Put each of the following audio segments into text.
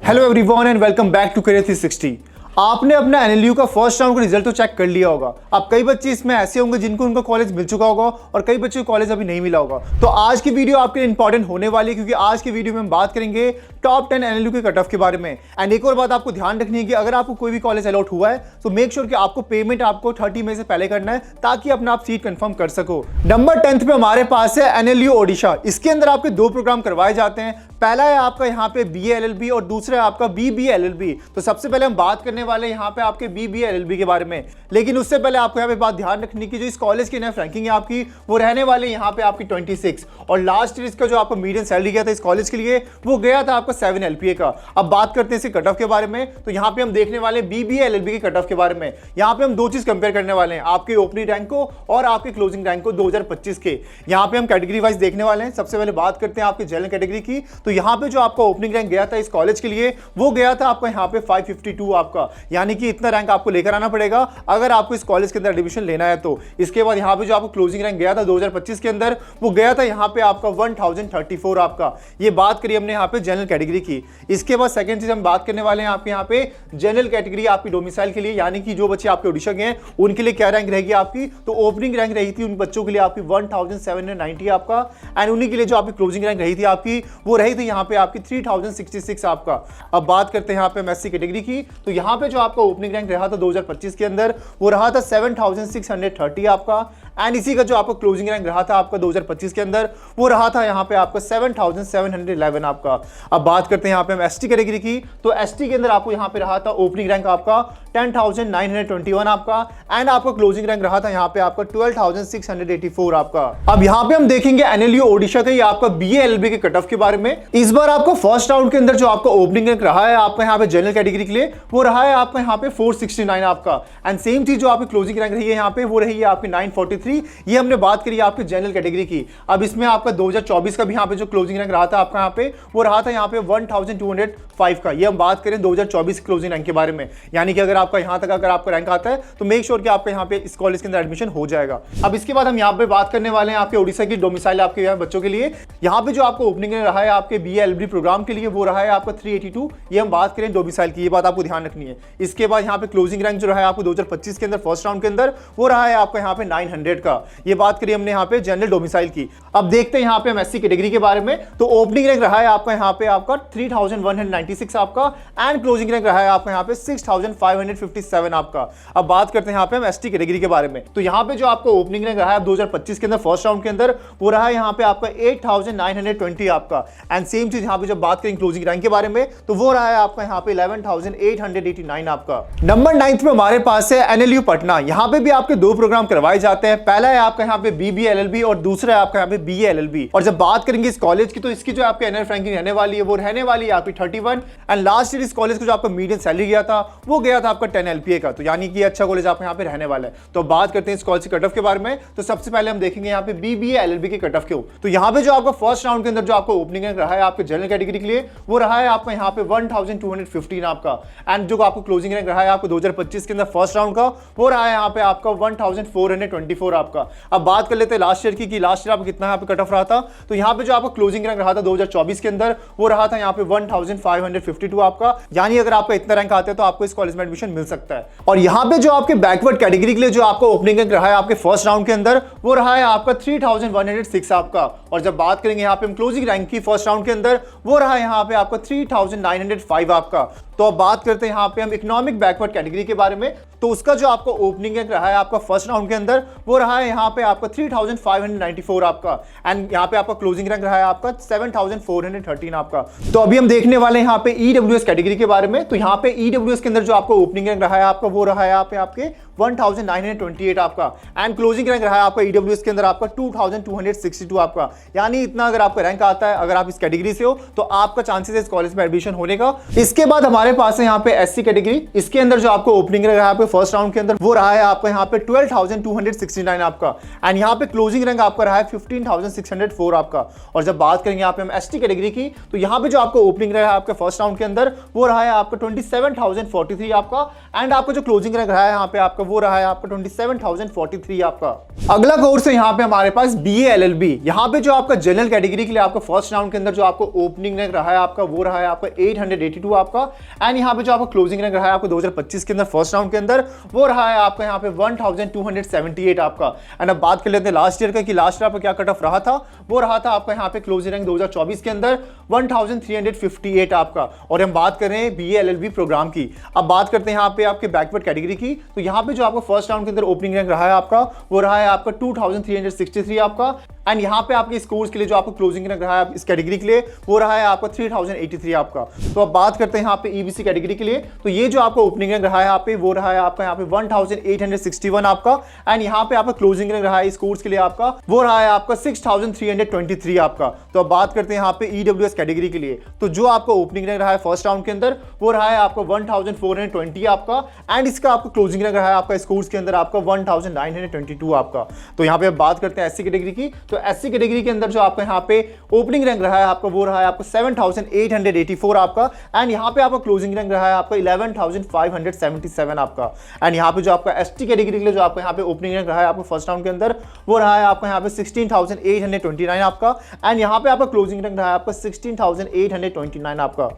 Hello everyone and welcome back to career 360। आपने अपना NLU का फर्स्ट राउंड का रिजल्ट तो चेक कर लिया होगा। अब कई बच्चे इसमें ऐसे होंगे जिनको उनका कॉलेज मिल चुका होगा और कई बच्चों को कॉलेज अभी नहीं मिला होगा। तो आज की वीडियो आपके लिए इंपॉर्टेंट होने वाली है, क्योंकि आज की वीडियो में हम बात करेंगे टॉप 10 एनएलयू के कट ऑफ के बारे में। एंड एक और बात आपको ध्यान रखनी है कि अगर आपको कोई भी कॉलेज अलॉट हुआ है तो मेक श्योर कि आपको पेमेंट आपको 30 मई से पहले करना है, ताकि अपना आप सीट कंफर्म कर सको। नंबर 10 पे हमारे पास है एनएलयू ओडिशा। इसके अंदर आपके दो प्रोग्राम करवाए जाते हैं। पहला है आपका यहाँ पे बीए एलएलबी और दूसरा है आपका बीबीए एलएलबी। तो सबसे पहले हम बात करने वाले हैं यहाँ पे आपके बीबीए एलएलबी के बारे में। लेकिन उससे पहले आपको यहाँ पे बात ध्यान रखनी की जो इस कॉलेज की नई रैंकिंग है आपकी, वो रहने वाले यहाँ पे आपकी 26। और लास्ट ईयर इसका जो आपका मीडियन सैलरी गया था इस कॉलेज के लिए, वो गया था आपका 7 LPA का। अब बात करते हैं इसके कट ऑफ के बारे में। तो यहाँ पे हम देखने वाले बीबीए एलएलबी के कट ऑफ के बारे में। यहाँ पे हम दो चीज कंपेयर करने वाले हैं, आपके ओपनिंग रैंक को और आपके क्लोजिंग रैंक को 2025 के। यहाँ पे हम कैटेगरी वाइज देखने वाले हैं। सबसे पहले बात करते हैं आपके जनरल कैटेगरी की। तो यहाँ पे जो आपका ओपनिंग रैंक गया था इस कॉलेज के लिए, वो गया था आपका यहाँ पे 552 आपका, यानी कि इतना रैंक आपको लेकर आना पड़ेगा अगर आपको इस कॉलेज के अंदर एडमिशन लेना है तो। इसके बाद यहाँ पे जो आपको क्लोजिंग रैंक गया था 2025 के अंदर, वो गया था यहाँ पे आपका 1034 आपका। ये बात करिए हमने यहाँ पे जनरल कैटेगरी की। इसके बाद सेकंड चीज हम बात करने वाले हैं आपके यहाँ पे जनरल कैटेगरी आपकी डोमिसाइल के लिए, यानी कि जो बच्चे आपके ओडिशा के हैं उनके लिए क्या रैंक रहेगी आपकी। तो ओपनिंग रैंक रही थी उन बच्चों के लिए आपकी 1790 आपका, एंड उन्हीं के लिए जो आपकी क्लोजिंग रैंक रही थी आपकी, वो रही थी यहाँ पे आपकी 3066 आपका। अब बात करते हैं यहाँ पे एमएससी कैटेगरी की। तो यहाँ पे जो आपका ओपनिंग रैंक रहा था 2025 के अंदर, वो रहा था 7630 आपका। एंड इसी का जो आपका क्लोजिंग रैंक रहा था आपका 2025 के अंदर, वो रहा था यहाँ पे आपका 7711 आपका। अब बात करते हैं यहाँ पे हम एसटी कैटेगरी की। तो एसटी के अंदर आपको यहाँ पे रहा था ओपनिंग रैंक आपका 10,921 आपका, एंड आपका क्लोजिंग रैंक रहा था यहाँ पे आपका 12,684 आपका। अब यहाँ पे हम देखेंगे एनएलयू ओडिशा का आपका बीए एलएलबी के कट ऑफ के बारे में। इस बार आपको फर्स्ट राउंड के अंदर जो आपका ओपनिंग रैंक रहा है आपका यहाँ पे जनरल कैटेगरी के लिए, वो रहा है आपका यहाँ पे 469 आपका। एंड सेम चीज जो आपकी क्लोजिंग रैंक रही है यहाँ पे, वो रही है आपकी 943। ये हमने बात करी आपके जनरल कैटेगरी की। अब इसमें आपका 2024 का भी यहाँ पे जो क्लोजिंग रैंक रहा था आपका यहाँ पे, वो रहा था यहाँ पे 1205 का। ये हम बात करें 2024 क्लोजिंग रैंक के बारे में, यानी कि अगर आपका यहाँ तक अगर आपका रैंक आता है तो मेक श्योर कि आपका यहाँ पे इस कॉलेज के अंदर एडमिशन हो जाएगा। अब इसके बाद हम यहाँ पे बात करने वाले हैं आपके ओडिशा की डोमिसाइल आपके यहाँ बच्चों के लिए। यहाँ पे जो आपको ओपनिंग रहा है आपके बीए एलएलबी प्रोग्राम के लिए, वो रहा है आपका 382। ये हम बात करें डोमिसाइल की, ये बात आपको ध्यान रखनी है। इसके बाद यहाँ पे क्लोजिंग रैंक जो रहा है आपको 2025 के अंदर फर्स्ट राउंड के अंदर, वो रहा है आपका यहाँ पे 900 का। ये बात करिए हमने यहाँ पे जनरल डोमिसाइल की। अब देखते हैं यहाँ पे एमएससी कैटेगरी के बारे में। तो ओपनिंग रैंक रहा है आपका यहाँ पे आपका 3196 आपका, एंड क्लोजिंग रैंक रहा है आपका यहाँ पे 6557 आपका। अब बात करते हैं यहाँ पे हम एसटी कैटेगरी के बारे में। तो यहाँ पे जो आपका ओपनिंग रैंक रहा है 2025 के अंदर फर्स्ट राउंड के अंदर, वो रहा है यहाँ पे आपका 8920 आपका। एंड सेम चीज यहाँ पे जब बात करें क्लोजिंग रैंक के बारे में, तो वो रहा है आपका यहाँ पे 11889 आपका। नंबर 9 पे हमारे पास है एनएलयू पटना। यहाँ पे भी आपके दो प्रोग्राम करवाए जाते हैं। पहला है आपका यहाँ पे बीबीए एलएलबी और दूसरा है आपका यहाँ पे बीए एलएलबी। और जब बात करेंगे इस कॉलेज की, तो इसकी जो आपके एनएल रैंकिंग रहने वाली है, वो रहने वाली है आपकी 31। एंड लास्ट ईयर इस कॉलेज को जो आपका मीडियन सैलरी गया था, वो गया था आपका 10 LPA का। तो यानी कि अच्छा कॉलेज आप यहाँ पे रहने वाला है। तो बात करते हैं इस कॉलेज के कट ऑफ के बारे में। तो सबसे पहले हम देखेंगे यहाँ पे बीबीए एलएलबी के कट ऑफ के। तो यहाँ पे जो आपका फर्स्ट राउंड के अंदर जो आपका ओपनिंग रैंक रहा है आपके जनरल कैटेगरी के लिए, वो रहा है आपका यहाँ पे 1215 आपका। एंड जो आपको क्लोजिंग रैंक रहा है आपको 2025 के अंदर फर्स्ट राउंड का, वो रहा है यहाँ पे आपका 1424 आपका। अब बात कर लेते हैं लास्ट ईयर की कि लास्ट ईयर आपका कितना यहाँ पे कट ऑफ रहा था। तो यहाँ पे जो आपका क्लोजिंग रैंक रहा था 2024 के अंदर, वो रहा था यहाँ पे 1552 आपका। यानी अगर आपका इतना रैंक आता है तो आपको इस कॉलेज में एडमिशन मिल सकता है। और यहाँ पे जो आपके बैकवर्ड कैटेगरी के लिए जो आपका ओपनिंग रैंक रहा है आपके फर्स्ट राउंड के अंदर, वो रहा है आपका 3106 आपका। और जब बात करेंगे यहाँ पे हम क्लोजिंग रैंक की फर्स्ट राउंड के अंदर, वो रहा है यहाँ पे आपका 3905 आपका। तो अब बात करते हैं यहाँ पे हम इकोनॉमिक बैकवर्ड कैटेगरी के बारे में। तो उसका जो आपका ओपनिंग रैंक रहा है आपका फर्स्ट राउंड के अंदर, वो रहा है यहाँ पे आपका 3594 आपका। एंड यहाँ पे आपका क्लोजिंग रैंक रहा है आपका 7413 आपका। तो अभी हम देखने वाले हैं यहाँ पे ईडब्ल्यूएस कैटेगरी के बारे में। तो यहाँ पे ईडब्ल्यूएस के अंदर जो आपका ओपनिंग रैंक रहा है आपका, वो रहा है यहाँ पे आपके 1928 आपका। एंड क्लोजिंग रैंक रहा है आपका ईडब्ल्यूएस के अंदर आपका 2262 आपका। यानी इतना अगर आपका रैंक आता है, अगर आप इस कैटेगरी से हो, तो आपका चांसेस है इस कॉलेज में एडमिशन होने का। इसके बाद हमारे पास है यहाँ पे एससी कैटेगरी। इसके अंदर जो आपको ओपनिंग रैंक रहा है फर्स्ट राउंड के अंदर, वो रहा है आपका यहाँ पे 12,269 आपका। एंड यहाँ पे क्लोजिंग रैंक आपका रहा है 15,604 आपका। और जब बात करेंगे यहाँ पे हम एसटी कैटेगरी की, तो यहाँ पे जो आपको ओपनिंग रहा है आपके फर्स्ट राउंड के अंदर, वो रहा है आपका 27,043 आपका। एंड आपका जो क्लोजिंग रैंक रहा है यहाँ पे आपका आपका वो रहा है आपका 27,043 आपका। अगला कोर्स है यहाँ पे हमारे पास BA LLB। यहाँ पे जो आपका जनरल कैटेगरी के लिए आपका फर्स्ट राउंड के अंदर जो आपको ओपनिंग रैंक रहा है आपका वो रहा है आपका 882 आपका। एंड यहाँ पे जो आपका क्लोजिंग रैंक रहा है आपको 2025 के अंदर फर्स्ट राउंड के अंदर वो रहा है आपका यहाँ पे 1278 आपका। एंड अब बात कर लेते हैं लास्ट ईयर का कि लास्ट ईयर आपका क्या कट ऑफ रहा था। वो रहा था आपका यहाँ पे क्लोजिंग रैंक 2024 के अंदर 1358 आपका। और हम बात कर रहे हैं BA LLB प्रोग्राम की। अब बात करते हैं यहाँ पे आपके बैकवर्ड कैटेगरी की। तो यहाँ पे जो आपका फर्स्ट राउंड के अंदर ओपनिंग रैंक रहा है आपका वो रहा है आपका 2363 आपका। एंड यहाँ पे आपके इस कोर्स के लिए जो आपको क्लोजिंग रैंक रहा है इस कैटेगरी के लिए वो रहा है आपका 3083 आपका। तो अब बात करते हैं यहाँ पे EBC कैटेगरी के लिए। तो ये जो आपका ओपनिंग रैंक रहा है यहाँ पे वो रहा है आपका यहाँ पे 1861 आपका। एंड यहाँ पे आपका क्लोजिंग रैंक रहा है इस कोर्स के लिए आपका वो रहा है आपका 6323 आपका। तो अब बात करते हैं यहाँ पे EWS कैटेगरी के लिए। तो जो आपका ओपनिंग रैंक रहा है फर्स्ट राउंड के अंदर वो रहा है आपका 1420 आपका। एंड इसका आपका क्लोजिंग रैंक रहा है आपका इस कोर्स के अंदर आपका 1922 आपका। तो यहाँ पे अब बात करते हैं SC कैटेगरी की। तो SC कैटेगरी के अंदर जो आपका यहाँ पे ओपनिंग रैंक रहा है आपका वो रहा है आपका 7884 आपका। एंड यहाँ पे आपका क्लोजिंग रैंक रहा है आपका 11577 आपका। एंड यहाँ पे जो आपका ST कैटेगरी के लिए जो आपका यहाँ पे ओपनिंग रैंक रहा है आपका फर्स्ट राउंड के अंदर वो रहा है आपका यहाँ पे 16829 आपका। एंड यहाँ पे आपका क्लोजिंग रैंक रहा है आपका 16829 आपका।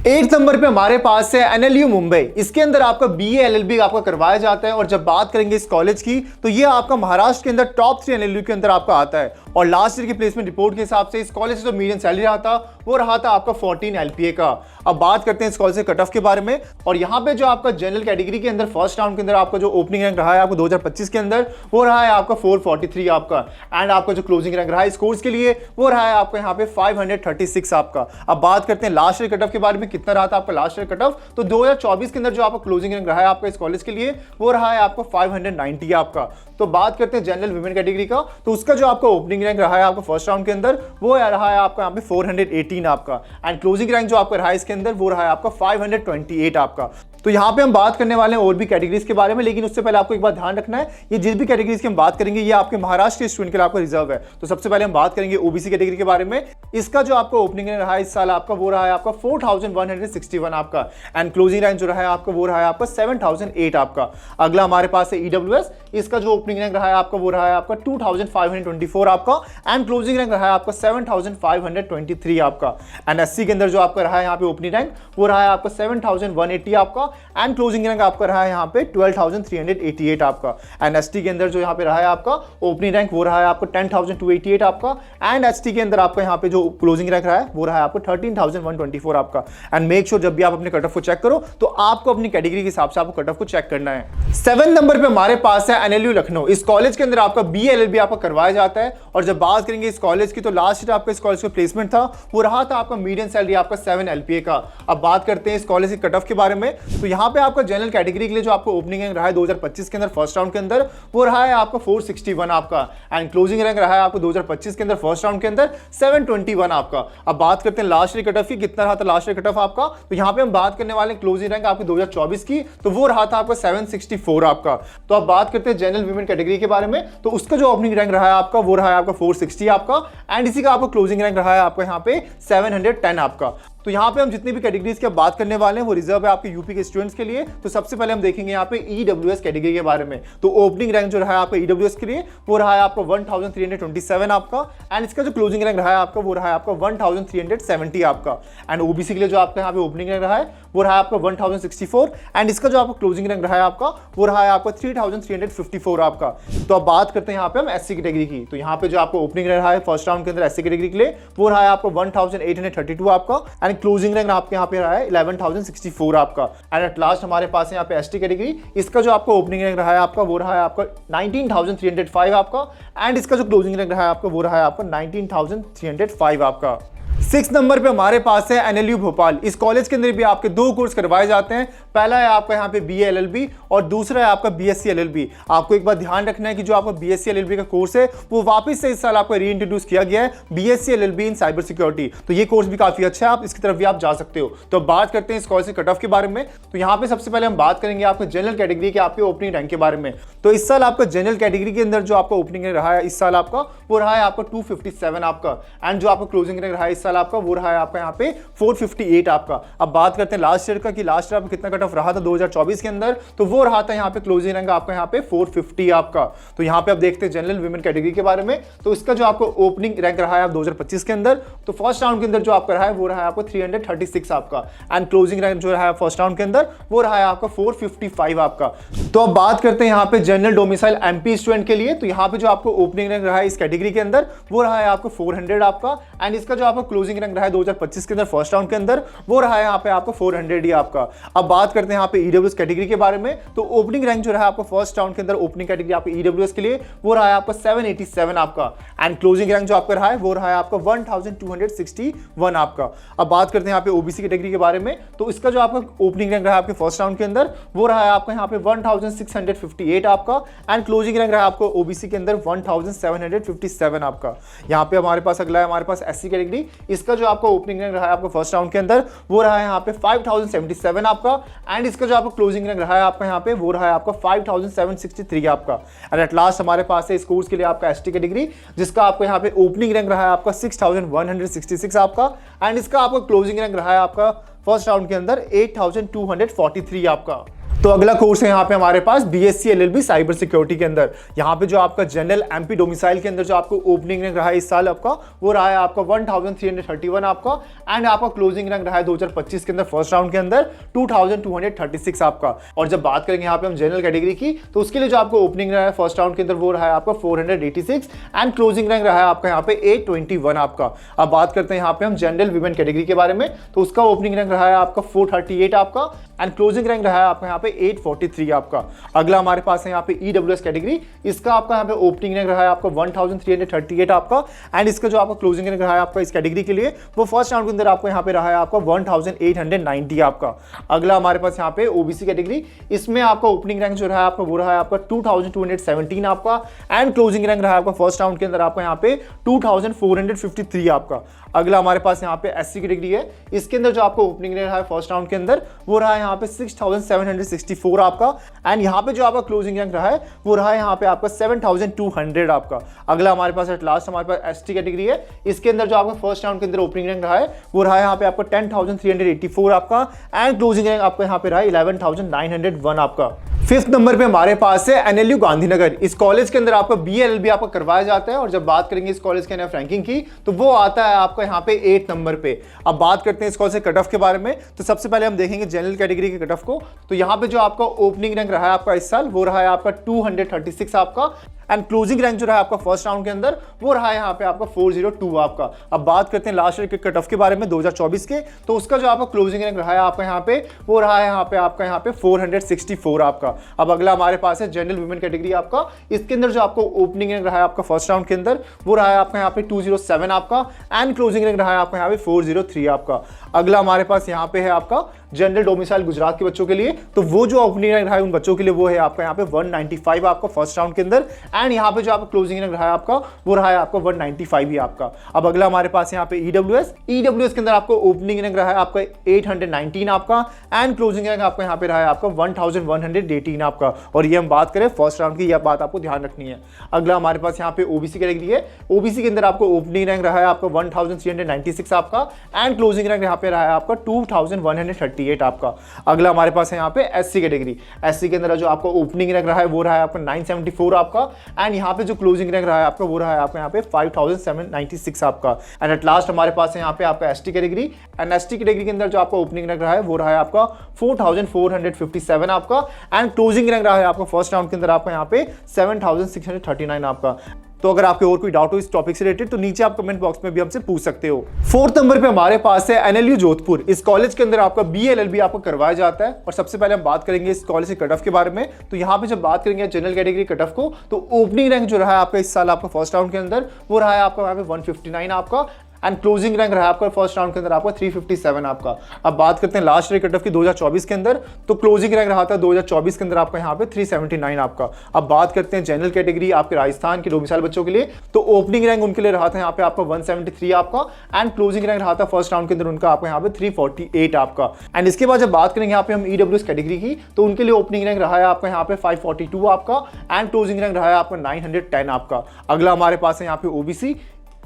8th नंबर पे हमारे पास है NLU मुंबई। इसके अंदर आपका BA LLB आपका करवाया जाता है। और जब बात करेंगे इस कॉलेज की तो ये आपका महाराष्ट्र के अंदर टॉप 3 NLU के अंदर आपका आता है। और लास्ट ईयर की प्लेसमेंट रिपोर्ट के हिसाब से इस कॉलेज से जो मीडियन सैलरी रहा था वो रहा था आपका 14 LPA का। अब बात करते हैं इस कॉलेज के कट ऑफ के बारे में। और यहाँ पे जो आपका जनरल कैटेगरी के अंदर फर्स्ट राउंड के अंदर आपका जो ओपनिंग रैंक रहा है आपको 2025 के अंदर वो रहा है आपका 443 आपका। एंड आपका जो क्लोजिंग रैंक रहा है इस कोर्स के लिए वो रहा है आपका यहाँ पे 536 आपका। अब बात करते हैं लास्ट ईयर कट ऑफ के बारे में, कितना रहा था आपका लास्ट ईयर कट ऑफ। तो 2024 के अंदर जो आपका क्लोजिंग रैंक रहा है आपका इस कॉलेज के लिए वो रहा है आपका 590 आपका। तो बात करते हैं जनरल वुमेन कैटेगरी का। तो उसका जो आपका ओपनिंग रैंक रहा है आपका फर्स्ट राउंड के अंदर वो रहा है आपका यहाँ पे 418 आपका। एंड क्लोजिंग रैंक जो आपका रहा है इसके अंदर वो रहा है आपका 528 आपका। तो यहाँ पे हम बात करने वाले हैं और भी कैटेगरीज के बारे में, लेकिन उससे पहले आपको एक बात ध्यान रखना है, ये जिस भी कैटेगरीज की हम बात करेंगे ये आपके महाराष्ट्र के स्टूडेंट के लिए आपका रिजर्व है। तो सबसे पहले हम बात करेंगे OBC कैटेगरी के बारे में। इसका जो आपका ओपनिंग रैंक रहा है इस साल आपका वो रहा है आपका 4161 आपका। एंड क्लोजिंग रैंक जो रहा है आपका वो रहा है आपका 7008 आपका। अगला हमारे पास है EWS। इसका जो ओपनिंग रैंक रहा है आपका वो रहा है आपका 2524 आपका। एंड क्लोजिंग रैंक रहा है आपका 7523 आपका। एंड SC के अंदर जो आपका रहा है यहाँ पे ओपनिंग रैंक वो रहा है आपका 7180 आपका। एंड क्लोजिंग रैंक आपका रहा है यहाँ पे 12388 आपका। एंड ST के अंदर जो यहाँ पे रहा है आपका ओपनिंग रैंक वो रहा है आपको 10288 आपका। एंड ST के अंदर आपका यहाँ पे जो क्लोजिंग रैंक रहा है वो रहा है आपको 13124 आपका। एंड मेक श्योर जब भी आप अपने कट ऑफ को चेक करो तो आपको अपनी कैटेगरी के हिसाब से आपको कट ऑफ को चेक करना है। 7 नंबर पे हमारे पास है NLU लखनऊ। इस कॉलेज के अंदर आपका BA LLB आपका करवाया जाता है। और जब बात करेंगे इस कॉलेज की तो लास्ट ईयर आपका इस कॉलेज का प्लेसमेंट था वो रहा था आपका मीडियन सैलरी आपका 7 LPA का। अब बात करते हैं इस कॉलेज के कट ऑफ के बारे में। तो यहाँ पे आपका जनरल कैटेगरी के लिए जो आपको ओपनिंग रैंक रहा है 2025 के अंदर फर्स्ट राउंड के अंदर वो रहा है आपका 461 आपका। एंड क्लोजिंग रैंक रहा है आपको 2025 के अंदर फर्स्ट राउंड के अंदर 721 आपका। अब बात करते हैं लास्ट ईयर कट ऑफ की, कितना रहा था लास्ट ईयर कट ऑफ आपका। तो यहाँ पे हम बात करने वाले क्लोजिंग रैंक आपके 2024 की, तो वो रहा था आपका 764 आपका। तो अब बात करते हैं जनरल वुमेन कैटेगरी के बारे में। तो उसका जो ओपनिंग रैंक रहा है आपका वो रहा है आपका 460 आपका। एंड इसी का आपका क्लोजिंग रैंक रहा है आपका यहाँ पे 710 आपका। तो यहाँ पे हम जितनी भी कैटेगरीज की बात करने वाले हैं वो रिजर्व है आपके यूपी के स्टूडेंट्स के लिए। तो सबसे पहले हम देखेंगे यहाँ पे EWS कैटेगरी के बारे में। तो ओपनिंग रैंक जो रहा है आपका EWS के लिए वो रहा है आपका 1327 आपका। एंड इसका जो क्लोजिंग रैंक रहा है आपका वो रहा है आपका 1370 आपका। एंड OBC के लिए जो आपका यहाँ पे ओपनिंग रैंक रहा है वो रहा है आपका 1064। एंड इसका जो आपका क्लोजिंग रैंक रहा है आपका वो रहा है आपका 3354 आपका। तो अब बात करते हैं यहाँ पे हम SC कैटेगरी की। तो यहाँ पे जो आपका ओपनिंग रहा है फर्स्ट राउंड के अंदर SC कैटेगरी के लिए वो रहा है आपका 1832 आपका। एंड क्लोजिंग रैंक आपके यहाँ पे रहा है 11064 आपका। एंड एट लास्ट हमारे पास है यहाँ पे ST कैटेगरी। इसका जो आपका ओपनिंग रैंक रहा है आपका वो रहा है आपका 19305 आपका। एंड इसका जो क्लोजिंग रैंक रहा है आपका वो रहा है आपका 19305 आपका। 6 नंबर पे हमारे पास है NLU भोपाल। इस कॉलेज के अंदर भी आपके 2 कोर्स करवाए जाते हैं। पहला है आपका यहाँ पे BA LLB और दूसरा है आपका BSc LLB। आपको एक बात ध्यान रखना है कि जो आपका BSc LLB का कोर्स है वो वापस से इस साल आपका रीइंट्रोड्यूस किया गया है, BSc LLB इन साइबर सिक्योरिटी। तो ये कोर्स भी काफी अच्छा है, आप इसकी तरफ भी आप जा सकते हो। तो बात करते हैं इस कॉलेज के कट ऑफ के बारे में। तो यहाँ पे सबसे पहले हम बात करेंगे आपके जनरल कैटेगरी के आपके ओपनिंग रैंक के बारे में। तो इस साल आपका जनरल कैटेगरी के अंदर जो आपका ओपनिंग रैंक रहा है इस साल आपका वो रहा है आपका 257 आपका। एंड जो आपका क्लोजिंग रैंक रहा है इस साल आपका वो रहा है आपका यहाँ पे 458 आपका। अब बात करते हैं लास्ट ईयर का कि लास्ट ईयर आपका कितना कट ऑफ रहा था 2024 के अंदर, तो वो रहा था यहाँ पे क्लोजिंग रैंक आपका यहाँ पे 450 आपका। तो यहाँ पे आप देखते हैं जनरल विमेन कैटेगरी के बारे में, तो इसका जो आपको ओपनिंग रैंक रहा है आप 2025 के अंदर, तो फर्स्ट राउंड के अंदर जो आपका रहा है वो रहा है आपको 336 आपका, एंड क्लोजिंग रैंक जो रहा है फर्स्ट राउंड के अंदर वो रहा है आपका 455 आपका। तो अब बात करते हैं यहाँ पे जनरल डोमिसाइल एमपी स्टूडेंट के लिए, तो यहाँ पे जो आपको ओपनिंग रैंक रहा है इस कैटेगरी के अंदर वो रहा है आपको 400 आपका, एंड इसका जो आपका क्लोजिंग रैंक रहा है 2025 के अंदर फर्स्ट राउंड के अंदर वो रहा है यहाँ पे आपको 400 ही आपका। अब बात करते हैं यहाँ पे ईडब्ल्यूएस कैटेगरी के बारे में, तो ओपनिंग रैंक जो रहा है आपको फर्स्ट राउंड के अंदर ओपनिंग कैटेगरी आपको ईडब्ल्यूएस के लिए वो रहा है आपका 787 आपका, एंड क्लोजिंग रैंक जो आपका रहा है वो रहा है आपका 1261 आपका। अब बात करते हैं यहाँ पे ओबीसी कैटेगरी के बारे में, तो इसका जो आपका ओपनिंग रैंक रहा है आपके फर्स्ट राउंड के अंदर वो रहा है आपका यहाँ पे 1658 आपका, एंड क्लोजिंग रैंक रहा है आपको ओबीसी के अंदर 1757 आपका। यहाँ पे हमारे पास अगला है हमारे पास एससी कैटेगरी, इसका जो आपका ओपनिंग रैंक रहा है आपका फर्स्ट राउंड के अंदर वो रहा है यहाँ पे 5077 आपका, एंड इसका जो आपका क्लोजिंग रैंक रहा है आपका यहाँ पे वो रहा है आपका 5763 आपका। एंड एट लास्ट हमारे पास है इस कोर्स के लिए आपका एसटी कैटेगरी, जिसका आपको यहाँ पे ओपनिंग रैंक रहा है आपका 6166 आपका, एंड इसका आपका क्लोजिंग रैंक रहा है आपका फर्स्ट राउंड के अंदर 8243 आपका। तो अगला कोर्स है यहाँ पे हमारे पास बीएससी एलएलबी साइबर सिक्योरिटी के अंदर। यहाँ पे जो आपका जनरल एमपी डोमिसाइल के अंदर जो आपको ओपनिंग रैंक रहा है इस साल आपका वो रहा है आपका 1331 आपका, एंड आपका क्लोजिंग रैंक रहा है 2025 के अंदर फर्स्ट राउंड के अंदर 2236 आपका। और जब बात करेंगे यहाँ पे हम जनरल कैटेगरी की, तो उसके लिए जो आपको ओपनिंग रहा है फर्स्ट राउंड के अंदर वो रहा है आपका 486, एंड क्लोजिंग रैंक रहा है आपका यहाँ पे 821 आपका। अब बात करते हैं यहाँ पे हम जनरल विमेन कैटेगरी के बारे में, तो उसका ओपनिंग रैंक रहा है आपका 438 आपका, एंड क्लोजिंग रैंक रहा है आपका यहाँ पे 843 आपका। अगला हमारे पास है यहाँ पे ईडब्ल्यूएस कैटेगरी, इसका आपका यहाँ पे ओपनिंग रैंक रहा है आपका 1338 आपका, एंड इसका जो आपका क्लोजिंग रैंक रहा है आपका इस कैटेगरी के लिए वो फर्स्ट राउंड के अंदर आपको यहाँ पे रहा है आपका 1890 आपका। अगला हमारे पास यहाँ पे ओबीसी कैटेगरी, इसमें आपका ओपनिंग रैंक जो रहा है आपका वो रहा है आपका 2217 आपका, एंड क्लोजिंग रैंक रहा है आपका फर्स्ट राउंड के अंदर आपका यहाँ पे 2453 आपका। अगला हमारे पास यहाँ पे एससी कैटेगरी है, इसके अंदर जो आपको ओपनिंग रहा है फर्स्ट राउंड के अंदर वो रहा है यहाँ पे 6764 आपका, एंड यहाँ पे जो आपका क्लोजिंग रैंक रहा है वो रहा है यहाँ पे आपका 7200 आपका। अगला हमारे पास एट लास्ट हमारे पास एसटी कैटेगरी है, इसके अंदर जो आपका फर्स्ट राउंड के अंदर ओपनिंग रैंक रहा है वो रहा है यहाँ पे आपका 10384 आपका, एंड क्लोजिंग रैंक आपका यहाँ पे रहा है 11901 आपका। फिफ्थ नंबर पे हमारे पास है एनएलयू गांधीनगर। इस कॉलेज के अंदर आपका बीएलएलबी आपका करवाया जाता है, और जब बात करेंगे इस कॉलेज के एनएफ रैंकिंग की तो वो आता है आपका यहाँ पे 8 नंबर पे। अब बात करते हैं इस कॉलेज के कट ऑफ के बारे में, तो सबसे पहले हम देखेंगे जनरल कैटेगरी के कट ऑफ को। तो यहाँ पे जो आपका ओपनिंग रैंक रहा है आपका इस साल वो रहा है आपका 236 आपका, एंड क्लोजिंग रैंक जो रहा है आपका फर्स्ट राउंड के अंदर वो रहा है यहाँ पे आपका 402 आपका। अब बात करते हैं लास्ट ईयर के कट ऑफ के बारे में 2024 के, तो उसका जो आपका क्लोजिंग रैंक रहा है आपका यहाँ पे वो रहा है आपका यहाँ पे 464 आपका। अब अगला हमारे पास है जनरल वुमेन कैटेगरी आपका, इसके अंदर जो आपको ओपनिंग रैंक रहा है आपका फर्स्ट राउंड के अंदर वो रहा है आपका यहाँ पे 207 आपका, एंड क्लोजिंग रैंक रहा है आपका यहाँ पे 403 आपका। अगला हमारे पास यहाँ पे है आपका जनरल डोमिसाइल गुजरात के बच्चों के लिए, तो वो जो ओपनिंग रैंक रहा है उन बच्चों के लिए वो है आपका यहाँ पे 195 आपका फर्स्ट राउंड के अंदर, एंड यहाँ पे जो आपका क्लोजिंग रैंक रहा है आपका वो रहा है आपका 195 ही आपका। अब अगला हमारे पास यहाँ पे ईडब्ल्यूएस के अंदर आपको ओपनिंग रैंक रहा है आपका 819 आपका, एंड क्लोजिंग रैंक आपका यहाँ पे रहा है आपका 1118 आपका। और ये हम बात करें फर्स्ट राउंड की, यह बात आपको ध्यान रखनी है। अगला हमारे पास यहाँ पे ओबीसी कैटेगरी है, ओबीसी के अंदर आपको ओपनिंग रैंक रहा है आपका 1396 आपका, एंड क्लोजिंग रैंक यहाँ पे रहा है आपका 2138 आपका। अगला हमारे पास है यहाँ पे एससी कैटेगरी, एससी के अंदर जो आपका ओपनिंग रैंक रहा है वो रहा है आपका 974 आपका, एंड यहाँ पे जो क्लोजिंग रैंक रहा है आपका वो रहा है आपका यहाँ पे 5796 आपका। एंड एट लास्ट हमारे पास है यहाँ पे आपका ST category, and ST category के अंदर जो आपका ओपनिंग रैंक रहा है वो रहा है आपका 4457 आपका, एंड क्लोजिंग रैंक रहा है आपका फर्स्ट राउंड के अंदर आपका यहाँ पे 7639 आपका। तो अगर आपके और कोई डाउट हो इस टॉपिक से रिलेटेड तो नीचे आप कमेंट बॉक्स में भी हमसे पूछ सकते हो। फोर्थ नंबर पे हमारे पास है एनएलयू जोधपुर। इस कॉलेज के अंदर आपका बीएलएलबी आपको करवाया जाता है, और सबसे पहले हम बात करेंगे इस कॉलेज के कट ऑफ के बारे में। तो यहाँ पे जब बात करेंगे जनरल कैटेगरी कट ऑफ को, तो ओपनिंग रैंक जो रहा है आपका इस साल आपका फर्स्ट राउंड के अंदर वो रहा है आपका यहाँ पे 159 आपका, एंड क्लोजिंग रैंक रहा है आपका फर्स्ट राउंड के अंदर आपका 357 आपका। अब बात करते हैं लास्ट ईयर कट ऑफ की 2024 के अंदर, तो क्लोजिंग रैंक रहा था 2024 के अंदर आपका यहाँ पे 379 आपका। अब बात करते हैं जनरल कैटेगरी आपके राजस्थान के डोमिसाइल बच्चों के लिए, तो ओपनिंग रैंक उनके लिए रहा था यहाँ पे आपका 173 आपका, एंड क्लोजिंग रैंक रहा था फर्स्ट राउंड के अंदर उनका आपका यहाँ पे 348 आपका। एंड इसके बाद जब बात करेंगे यहाँ पे हम ईडब्ल्यूएस कैटेगरी की, तो उनके लिए ओपनिंग रैंक रहा है आपका यहाँ पे 542 आपका, एंड क्लोजिंग रैंक रहा है आपका 910 आपका। अगला हमारे पास है यहाँ पे ओबीसी,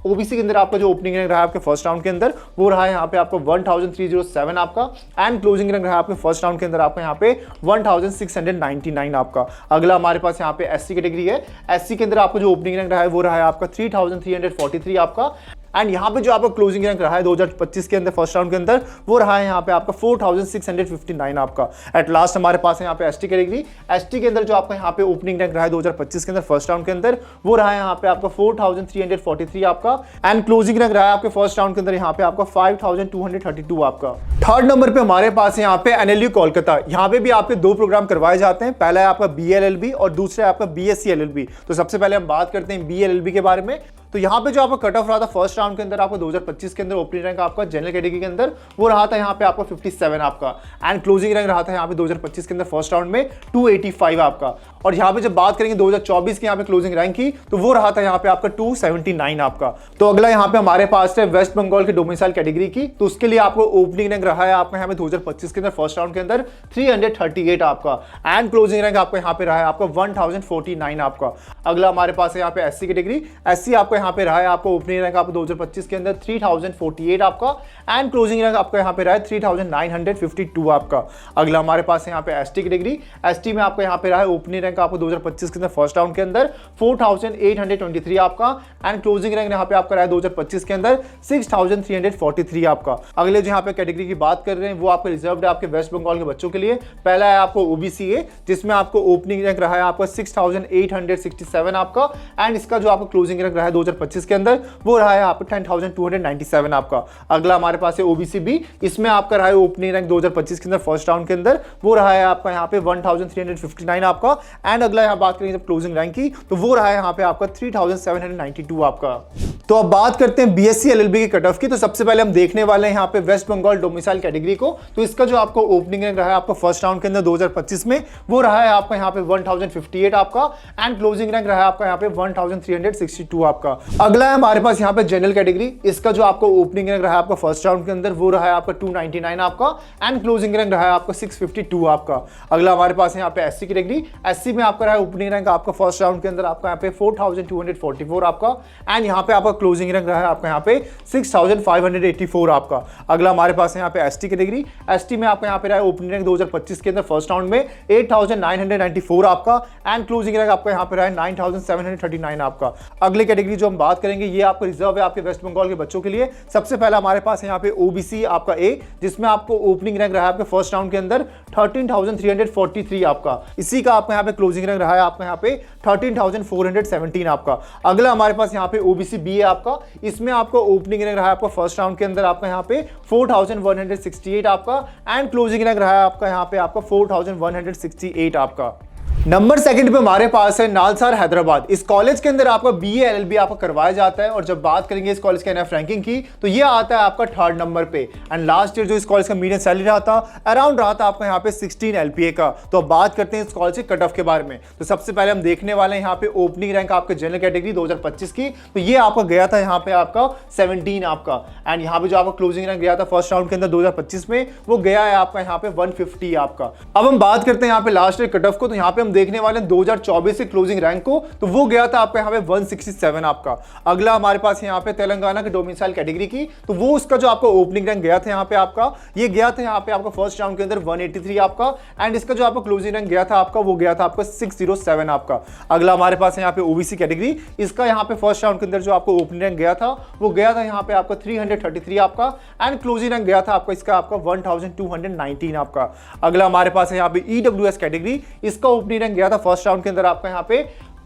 ओबीसी के अंदर आपका जो ओपनिंग रैंक रहा है आपके फर्स्ट राउंड के अंदर वो रहा है यहाँ पे आपका 1307 आपका, एंड क्लोजिंग रैंक रहा है आपके फर्स्ट राउंड के अंदर आपका यहाँ पे 1699 आपका। अगला हमारे पास यहाँ पे एससी कैटेगरी है। एससी के अंदर आपका जो ओपनिंग रैंक रहा है वो रहा है आपका 3343 आपका, एंड यहाँ पे जो आपका क्लोजिंग रैंक रहा है 2025 के अंदर फर्स्ट राउंड के अंदर वो रहा है यहाँ पे आपका 4659 आपका। एट लास्ट हमारे पास है यहाँ पे एसटी कैटेगरी। एसटी के अंदर जो आपका यहाँ पे ओपनिंग रैंक रहा है 2025 के अंदर फर्स्ट राउंड के अंदर वो रहा है यहाँ पे आपका 4343 आपका, एंड क्लोजिंग रैंक रहा है आपके फर्स्ट राउंड के अंदर यहाँ पे आपका 5232 आपका। थर्ड नंबर पे हमारे पास है यहाँ पे एनएलयू कोलकाता। यहाँ पे भी आपके दो प्रोग्राम करवाए जाते हैं, पहला है आपका बीएलएलबी और दूसरा है आपका बीएससी एलएलबी। तो सबसे पहले हम बात करते हैं बीएलएलबी के बारे में। तो यहाँ पे जो आपका कट ऑफ रहा था फर्स्ट राउंड के अंदर आपका 2025 के अंदर ओपनिंग रैंक आपका जनरल कैटेगरी के अंदर वो रहा था यहाँ पे आपका 57 आपका, एंड क्लोजिंग रैंक रहा था यहाँ पे 2025 के अंदर फर्स्ट राउंड में 285 आपका। और यहाँ पे जब बात करेंगे 2024 की यहाँ पे क्लोजिंग रैंक की तो वो रहा था यहाँ पे आपका 279 आपका। तो अगला यहाँ पे हमारे पास है वेस्ट बंगाल के डोमिसाइल कैटेगरी की। तो उसके लिए आपको ओपनिंग रैंक रहा है आपका यहाँ पे 2025 के अंदर फर्स्ट राउंड के अंदर 338 आपका, एंड क्लोजिंग रैंक आपका यहाँ पे रहा है आपका 1049 आपका। अगला हमारे पास है यहाँ पे एससी कैटेगरी। एससी आपको यहाँ पे रहा है आपको ओपनिंग रैंक आपको 2025 के अंदर 3048 आपका, एंड क्लोजिंग रैंक आपका यहाँ पे रहा है 3952 आपका। अगला हमारे पास है यहाँ पे एसटी कैटेगरी। एसटी में आपको यहाँ पे रहा है ओपनिंग रैंक आपको 2025 के अंदर फर्स्ट राउंड के अंदर 4823 आपका, एंड क्लोजिंग रैंक यहाँ पे आपका रहा है 2025 के अंदर 6343 आपका। अगले जो यहाँ पे कैटेगरी की बात कर रहे हैं वो आपके रिजर्व्ड है आपके वेस्ट बंगाल के बच्चों के लिए। पहला है आपको ओबीसी ए जिसमें आपको ओपनिंग रैंक रहा है आपका 6867 आपका, एंड इसका जो आपका क्लोजिंग रैंक रहा है 2025 के अंदर वो रहा है आपका 10297 आपका। अगला हमारे पास है ओबीसी बी। इसमें आपका रहा है ओपनिंग रैंक 2025 के अंदर फर्स्ट राउंड के अंदर वो रहा है आपका यहाँ पे 1359 आपका, एंड अगला यहाँ बात करेंगे जब क्लोजिंग रैंक की तो वो रहा है यहाँ पे आपका 3792 आपका। तो अब बात करते हैं बीएससी एलएलबी के कट ऑफ की। तो सबसे पहले हम देखने वाले हैं यहाँ पे वेस्ट बंगाल डोमिसाइल कैटेगरी को। तो इसका जो आपको ओपनिंग रैंक रहा है आपका फर्स्ट राउंड के अंदर 2025 में वो रहा है आपका यहाँ पे 1058 आपका, एंड क्लोजिंग रैंक रहा है आपका यहाँ पे 1362 आपका। अगला है हमारे पास यहाँ पे जनरल कैटेगरी। इसका जो आपको ओपनिंग रैंक रहा है आपका फर्स्ट राउंड के अंदर वो रहा है आपका 299 आपका, एंड क्लोजिंग रैंक रहा है आपका 652 आपका। अगला हमारे पास है यहाँ पे एससी कैटेगरी। एससी में आपका रहा है ओपनिंग रैंक आपका फर्स्ट राउंड के अंदर आपका यहाँ पे 4244 आपका, एंड यहाँ पे आपका क्लोजिंग रैंक रहा है आपका यहाँ पे 6584 आपका। अगला हमारे पास है यहाँ पे एसटी कैटेगरी। एसटी में आपका यहाँ पे रहा है ओपनिंग रैंक 2025 के अंदर फर्स्ट राउंड में 8994 आपका, एंड क्लोजिंग रैंक आपका यहाँ पे रहा है 9739 आपका। अगले कैटेगरी जो हम बात करेंगे ये आपको रिजर्व है आपके वेस्ट बंगाल के बच्चों के लिए। सबसे पहला हमारे पास है यहाँ पे ओबीसी आपका ए जिसमें आपको ओपनिंग रैंक रहा है आपके फर्स्ट राउंड के अंदर 13343 आपका। इसी का आपका यहाँ पे क्लोजिंग रैंक रहा है आपका यहाँ पे 13417 आपका। अगला हमारे पास यहाँ पे ओबीसी बी है आपका। इसमें आपको ओपनिंग रैंक रहा है आपका फर्स्ट राउंड के अंदर आपका यहाँ पे 4168 आपका, एंड क्लोजिंग रैंक रहा है आपका यहाँ पे आपका 4168 आपका। नंबर सेकंड पे हमारे पास है नालसार हैदराबाद। इस कॉलेज के अंदर आपका बीए एलएलबी आपका करवाया जाता है, और जब बात करेंगे इस कॉलेज के एनएफ रैंकिंग की तो ये आता है आपका थर्ड नंबर पे, एंड लास्ट ईयर जो इस कॉलेज का मीडियन सैलरी रहा था अराउंड रहा था आपका यहाँ पे 16 एलपीए का। तो अब बात करते हैं इस कॉलेज के कट ऑफ के बारे में। तो सबसे पहले हम देखने वाले हैं यहाँ पे ओपनिंग रैंक आपके जनरल कैटेगरी 2025 की। तो ये आपका गया था यहाँ पे आपका 17 आपका, एंड यहाँ पे जो आपका क्लोजिंग रैंक गया था फर्स्ट राउंड के अंदर 2025 में वो गया है आपका यहाँ पे 150 आपका। अब हम बात करते हैं यहाँ पे लास्ट ईयर कट ऑफ को। तो यहाँ पे हम देखने वाले 2024 से क्लोजिंग रैंक को, तो वो गया था आपका यहाँ पे 167 आपका। अगला हमारे पास यहाँ पे तेलंगाना के डोमिसाइल कैटेगरी की। तो वो उसका जो आपका ओपनिंग रैंक गया था यहाँ पे आपका ये गया था यहाँ पे आपका फर्स्ट राउंड के अंदर 183 आपका, एंड इसका जो आपका क्लोजिंग रैंक गया था आपका वो गया था आपका 607 आपका। अगला हमारे पास यहाँ पे ओबीसी कैटेगरी। इसका यहाँ पे फर्स्ट राउंड के अंदर जो आपको ओपनिंग रैंक गया था वो गया था यहाँ पे आपका 333 आपका, एंड क्लोजिंग रैंक गया था आपका इसका आपका 1219 आपका। अगला हमारे पास है यहाँ पे ईडब्ल्यूएस कैटेगरी। इसका ओपनिंग रैंक गया था फर्स्ट राउंड के अंदर आपका यहाँ पे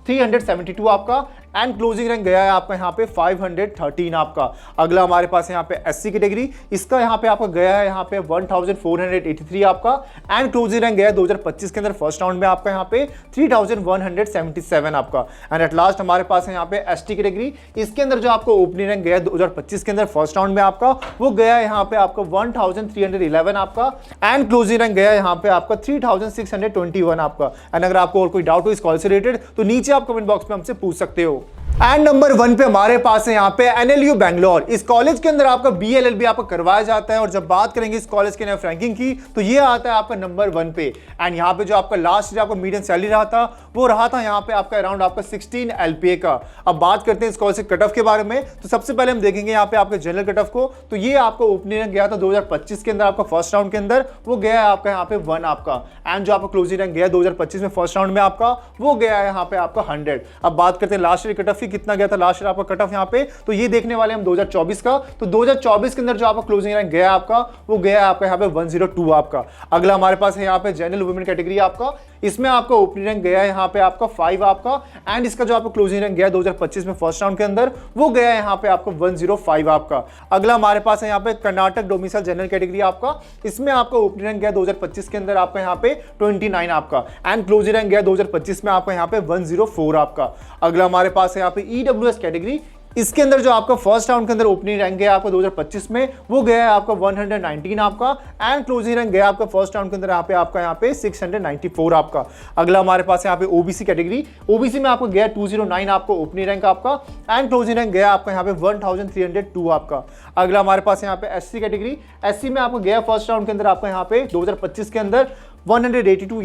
372 आपका, एंड क्लोजिंग रैंक गया है आपका यहाँ पे 513 आपका। अगला हमारे पास है यहाँ पे एससी कैटेगरी। इसका यहाँ पे आपका गया है यहाँ पे 1483 आपका, एंड क्लोजिंग रैंक गया है 2025 के अंदर फर्स्ट राउंड में आपका यहाँ पे 3177 आपका। एंड एट लास्ट हमारे पास है यहाँ पे एसटी कैटेगरी। इसके अंदर जो आपको ओपनिंग रैंक गया 2025 के अंदर फर्स्ट राउंड में आपका वो गया है यहाँ पे आपका 1311 आपका, एंड क्लोजिंग रैंक गया है यहाँ पे आपका 3621 आपका। एंड अगर आपको और कोई डाउट हो इस कॉल से रिलेटेड तो नीचे आप कमेंट बॉक्स में हमसे पूछ सकते हो। एंड नंबर 1 पे हमारे पास है यहाँ पे NLU बैंगलोर। इस कॉलेज के अंदर आपका BLLB आपका करवाया जाता है और जब बात करेंगे इस कॉलेज के नए रैंकिंग की तो ये आता है आपका नंबर 1 पे। एंड यहाँ पे जो आपका लास्ट ईयर आपका मीडियन सैलरी रहा था वो रहा था यहाँ पे आपका अराउंड आपका 16 LPA का। अब बात करते हैं इस कॉलेज के कट ऑफ के बारे में, तो सबसे पहले हम देखेंगे यहाँ पे आपके जनरल कट ऑफ को। तो ये आपका ओपनिंग रैंक गया था 2025 के अंदर आपका फर्स्ट राउंड के अंदर, वो गया है आपका यहाँ पे 1 आपका। एंड जो आपका क्लोजिंग रैंक गया 2025 में फर्स्ट राउंड में आपका, वो गया है यहाँ पे आपका 100। अब बात करते हैं लास्ट ईयर कट ऑफ की, कितना गया था लास्ट आपका कट ऑफ यहाँ पे, तो ये देखने वाले हम 2024 का। तो 2024 के अंदर जो आपका क्लोजिंग रैंक गया आपका, वो गया आपका यहाँ पे 102 आपका। अगला हमारे पास है यहाँ पे जनरल वुमेन कैटेगरी आपका, इसमें आपका ओपनिंग रैंक गया है यहाँ पे आपका 5 आपका। एंड इसका जो आपका क्लोजिंग रैंक गया 2025 में फर्स्ट राउंड के अंदर, वो गया है यहाँ पे आपका 105 आपका। अगला हमारे पास है यहाँ पे कर्नाटक डोमिसाइल जनरल कैटेगरी आपका, इसमें आपका ओपनिंग रैंक गया 2025 के अंदर आपका यहाँ पे 29 आपका। एंड क्लोजिंग रैंक गया 2025 में आपका यहाँ पे 104 आपका। अगला हमारे पास है यहाँ पे EWS कैटेगरी, इसके अंदर जो आपका फर्स्ट राउंड के अंदर ओपनिंग रैंक गया आपका 2025 में, वो गया है आपका 119 आपका। एंड क्लोजिंग रैंक गया आपका फर्स्ट राउंड के अंदर यहाँ पे 694 आपका। अगला हमारे पास यहाँ पे OBC कैटेगरी, OBC में आपको गया 209 आपको ओपनिंग रैंक आपका। एंड क्लोजिंग रैंक गया आपका यहाँ पे 1302 आपका। अगला हमारे पास यहाँ पे SC कैटेगरी, SC में आपको गया फर्स्ट राउंड के अंदर आपका यहाँ पे 2025 के अंदर 182,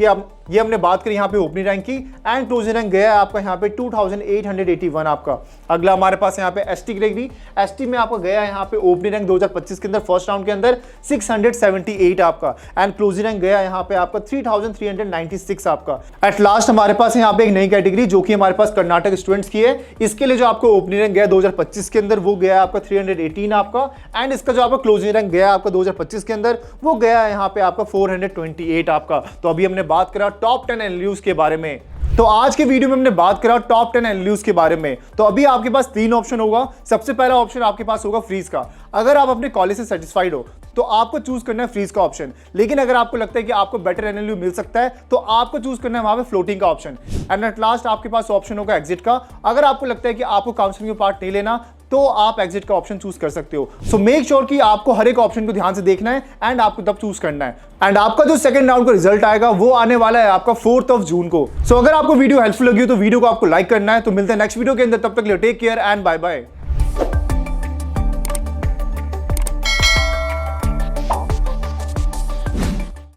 ये हमने बात करी यहाँ पे ओपनिंग रैंक की। एंड क्लोजिंग रैंक गया आपका यहाँ पे 2881 आपका। अगला हमारे पास यहाँ पे ST कैटेगरी, ST में आपको गया यहाँ पे ओपनिंग रैंक 2025 के अंदर फर्स्ट राउंड के अंदर 678 आपका। एंड क्लोजिंग रैंक गया यहाँ पे आपका 3396 आपका। एट लास्ट हमारे पास यहाँ पे एक नई कैटेगरी जो कि हमारे पास कर्नाटक स्टूडेंट्स की है, इसके लिए जो आपको ओपनिंग रैंक गया 2025 के अंदर, वो गया आपका 318 आपका। एंड इसका जो आपका क्लोजिंग रैंक गया आपका 2025 के अंदर, वो गया यहाँ पे आपका 428 आपका। तो अभी हमने बात करा टॉप 10 NLUs के बारे में। तो आज के वीडियो में हमने बात करा टॉप 10 NLUs के बारे में। तो अभी आपके पास 3 ऑप्शन होगा। सबसे पहला ऑप्शन आपके पास होगा फ्रीज का। अगर आप अपने कॉलेज से सेटिस्फाइड हो तो आपको चूज करना है फ्रीज का ऑप्शन। लेकिन अगर आपको लगता है कि आपको बेटर NLU मिल सकता है तो आपको चूज करना है वहां पे फ्लोटिंग का ऑप्शन। एंड एट लास्ट आपके पास ऑप्शन होगा एग्जिट का। अगर आपको लगता है कि आपको काउंसलिंग में पार्ट नहीं लेना तो आप एग्जिट का ऑप्शन चूज कर सकते हो। सो मेक श्योर कि आपको हर एक ऑप्शन को ध्यान से देखना है एंड आपको तब चूज करना है। एंड आपका जो सेकंड राउंड का रिजल्ट आएगा वो आने वाला है आपका 4 जून को। सो अगर आपको वीडियो हेल्पफुल लगी हो तो वीडियो को आपको लाइक करना है। तो मिलते हैं नेक्स्ट वीडियो के अंदर, तब तक के लिए take care and bye bye.